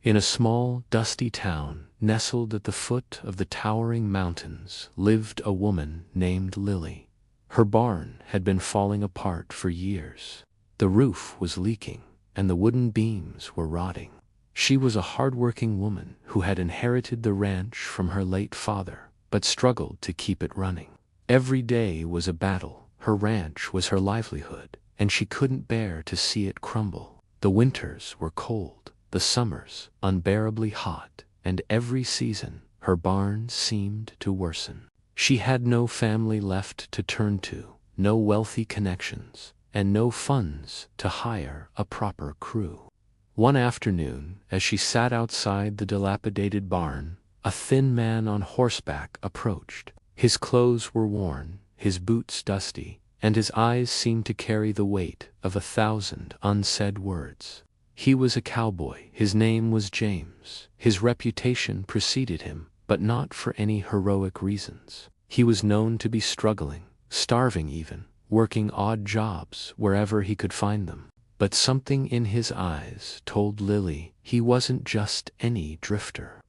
In a small, dusty town, nestled at the foot of the towering mountains, lived a woman named Lily. Her barn had been falling apart for years. The roof was leaking, and the wooden beams were rotting. She was a hard-working woman who had inherited the ranch from her late father, but struggled to keep it running. Every day was a battle. Her ranch was her livelihood, and she couldn't bear to see it crumble. The winters were cold, the summers unbearably hot, and every season her barn seemed to worsen. She had no family left to turn to, no wealthy connections, and no funds to hire a proper crew. One afternoon, as she sat outside the dilapidated barn, a thin man on horseback approached. His clothes were worn, his boots dusty, and his eyes seemed to carry the weight of 1,000 unsaid words. He was a cowboy. His name was James. His reputation preceded him, but not for any heroic reasons. He was known to be struggling, starving even, working odd jobs wherever he could find them. But something in his eyes told Lily he wasn't just any drifter.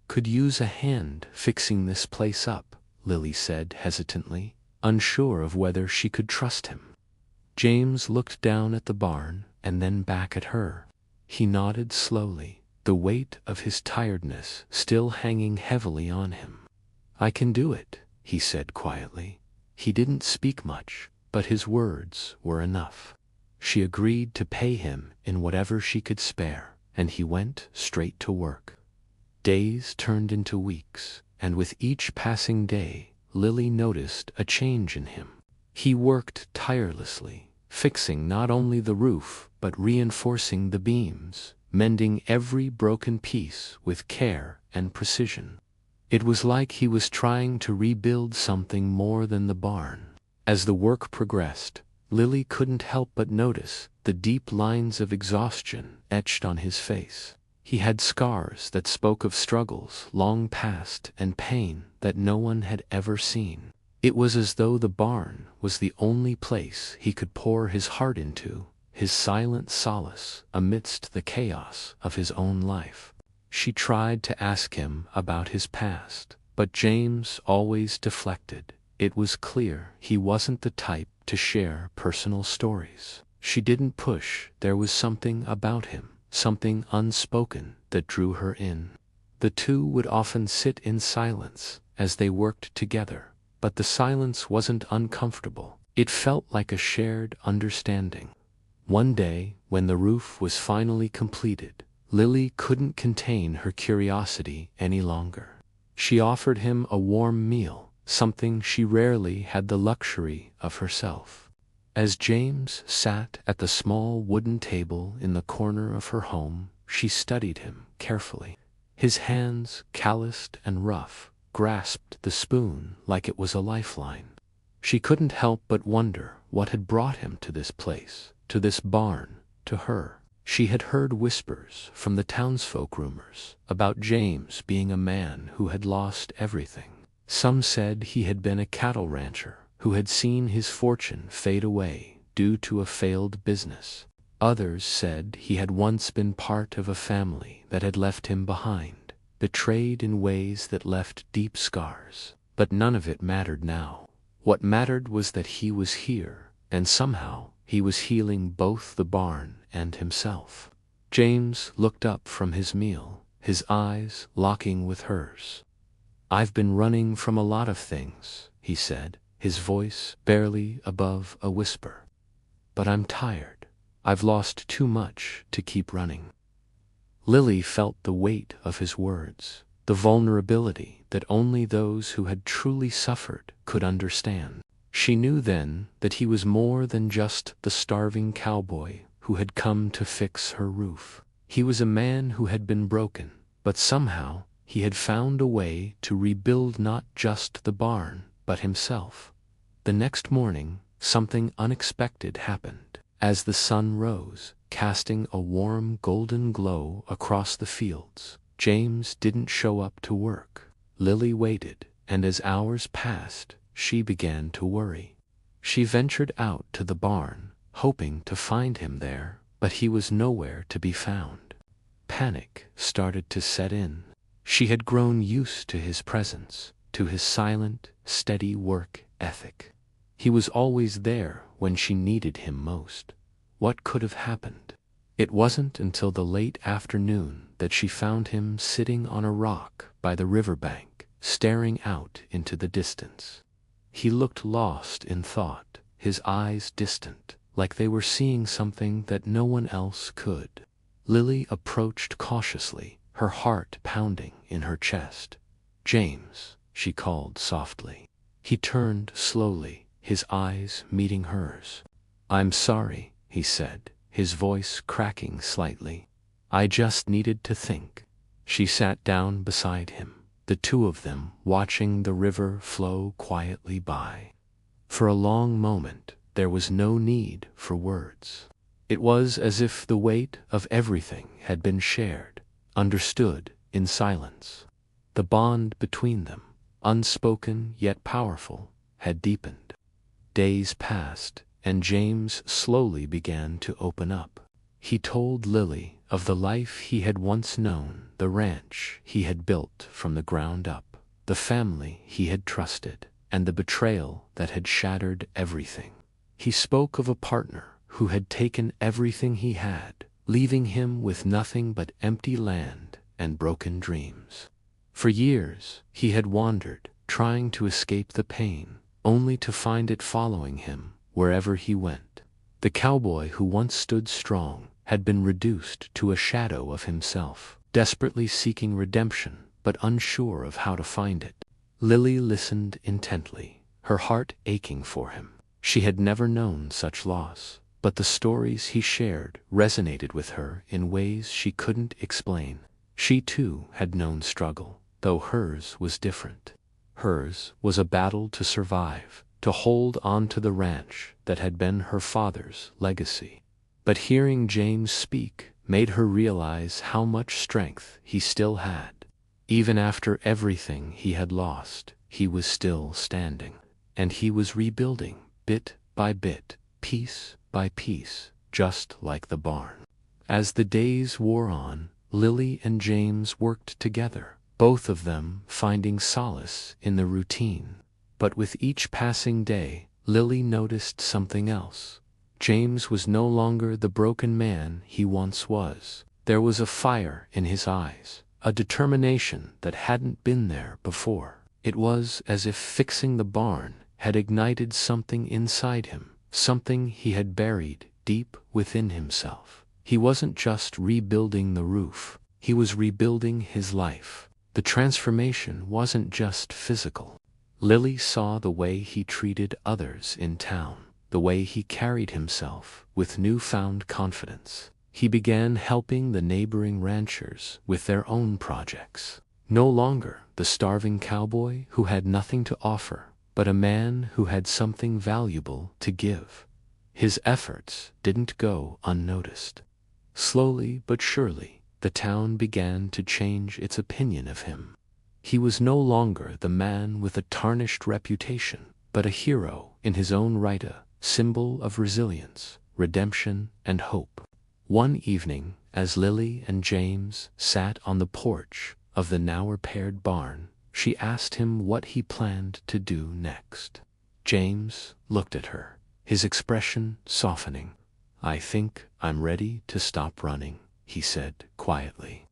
"Could use a hand fixing this place up," Lily said hesitantly, unsure of whether she could trust him. James looked down at the barn and then back at her. He nodded slowly, the weight of his tiredness still hanging heavily on him. "I can do it," he said quietly. He didn't speak much, but his words were enough. She agreed to pay him in whatever she could spare, and he went straight to work. Days turned into weeks, and with each passing day, Lily noticed a change in him. He worked tirelessly, fixing not only the roof but reinforcing the beams, mending every broken piece with care and precision. It was like he was trying to rebuild something more than the barn. As the work progressed, Lily couldn't help but notice the deep lines of exhaustion etched on his face. He had scars that spoke of struggles long past and pain that no one had ever seen. It was as though the barn was the only place he could pour his heart into, his silent solace amidst the chaos of his own life. She tried to ask him about his past, but James always deflected. It was clear he wasn't the type to share personal stories. She didn't push. There was something about him, something unspoken, that drew her in. The two would often sit in silence as they worked together, but the silence wasn't uncomfortable. It felt like a shared understanding. One day, when the roof was finally completed, Lily couldn't contain her curiosity any longer. She offered him a warm meal, something she rarely had the luxury of herself. As James sat at the small wooden table in the corner of her home, she studied him carefully. His hands, calloused and rough, grasped the spoon like it was a lifeline. She couldn't help but wonder what had brought him to this place, to this barn, to her. She had heard whispers from the townsfolk, rumors about James being a man who had lost everything. Some said he had been a cattle rancher who had seen his fortune fade away due to a failed business. Others said he had once been part of a family that had left him behind, betrayed in ways that left deep scars. But none of it mattered now. What mattered was that he was here, and somehow he was healing both the barn and himself. James looked up from his meal, his eyes locking with hers. "I've been running from a lot of things," he said, his voice barely above a whisper. "But I'm tired. I've lost too much to keep running." Lily felt the weight of his words, the vulnerability that only those who had truly suffered could understand. She knew then that he was more than just the starving cowboy who had come to fix her roof. He was a man who had been broken, but somehow he had found a way to rebuild not just the barn, but himself. The next morning, something unexpected happened. As the sun rose, casting a warm golden glow across the fields, James didn't show up to work. Lily waited, and as hours passed, she began to worry. She ventured out to the barn, hoping to find him there, but he was nowhere to be found. panic started to set in. She had grown used to his presence, to his silent, steady work ethic. He was always there when she needed him most. What could have happened? It wasn't until the late afternoon that she found him sitting on a rock by the riverbank, staring out into the distance. He looked lost in thought, his eyes distant, like they were seeing something that no one else could. Lily approached cautiously, her heart pounding in her chest. "James," she called softly. He turned slowly, his eyes meeting hers. "I'm sorry," he said, his voice cracking slightly. "I just needed to think." She sat down beside him, the two of them watching the river flow quietly by. For a long moment, there was no need for words. It was as if the weight of everything had been shared, understood in silence. The bond between them, unspoken yet powerful, had deepened. Days passed, and James slowly began to open up. He told Lily of the life he had once known, the ranch he had built from the ground up, the family he had trusted, and the betrayal that had shattered everything. He spoke of a partner who had taken everything he had, leaving him with nothing but empty land and broken dreams. For years, he had wandered, trying to escape the pain, only to find it following him wherever he went. The cowboy who once stood strong had been reduced to a shadow of himself, desperately seeking redemption but unsure of how to find it. Lily listened intently, her heart aching for him. She had never known such loss, but the stories he shared resonated with her in ways she couldn't explain. She too had known struggle, though hers was different. Hers was a battle to survive, to hold on to the ranch that had been her father's legacy. But hearing James speak made her realize how much strength he still had. Even after everything he had lost, he was still standing. And he was rebuilding, bit by bit, piece by piece, just like the barn. As the days wore on, Lily and James worked together, both of them finding solace in the routine. But with each passing day, Lily noticed something else. James was no longer the broken man he once was. There was a fire in his eyes, a determination that hadn't been there before. It was as if fixing the barn had ignited something inside him, something he had buried deep within himself. He wasn't just rebuilding the roof, he was rebuilding his life. The transformation wasn't just physical. Lily saw the way he treated others in town, the way he carried himself with newfound confidence. He began helping the neighboring ranchers with their own projects. No longer the starving cowboy who had nothing to offer, but a man who had something valuable to give. His efforts didn't go unnoticed. Slowly but surely, the town began to change its opinion of him. He was no longer the man with a tarnished reputation, but a hero in his own right, a symbol of resilience, redemption, and hope. One evening, as Lily and James sat on the porch of the now repaired barn, she asked him what he planned to do next. James looked at her, his expression softening. "I think I'm ready to stop running," he said quietly.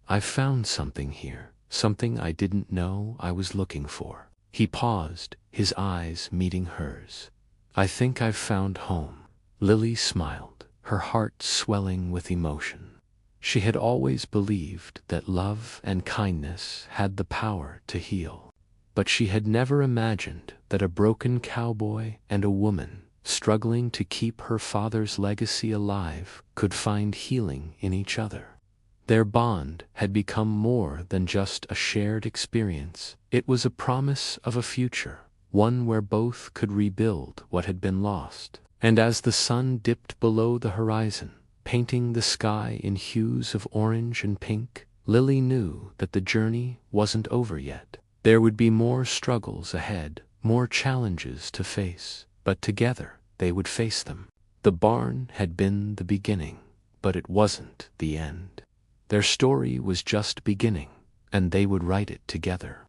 "I've found something here, something I didn't know I was looking for." He paused, his eyes meeting hers. "I think I've found home." Lily smiled, her heart swelling with emotion. She had always believed that love and kindness had the power to heal. But she had never imagined that a broken cowboy and a woman, struggling to keep her father's legacy alive, could find healing in each other. Their bond had become more than just a shared experience. It was a promise of a future, one where both could rebuild what had been lost. And as the sun dipped below the horizon, painting the sky in hues of orange and pink, Lily knew that the journey wasn't over yet. There would be more struggles ahead, more challenges to face, but together they would face them. The barn had been the beginning, but it wasn't the end. Their story was just beginning, and they would write it together.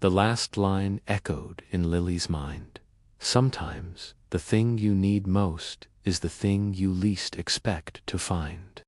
The last line echoed in Lily's mind. Sometimes, the thing you need most is the thing you least expect to find.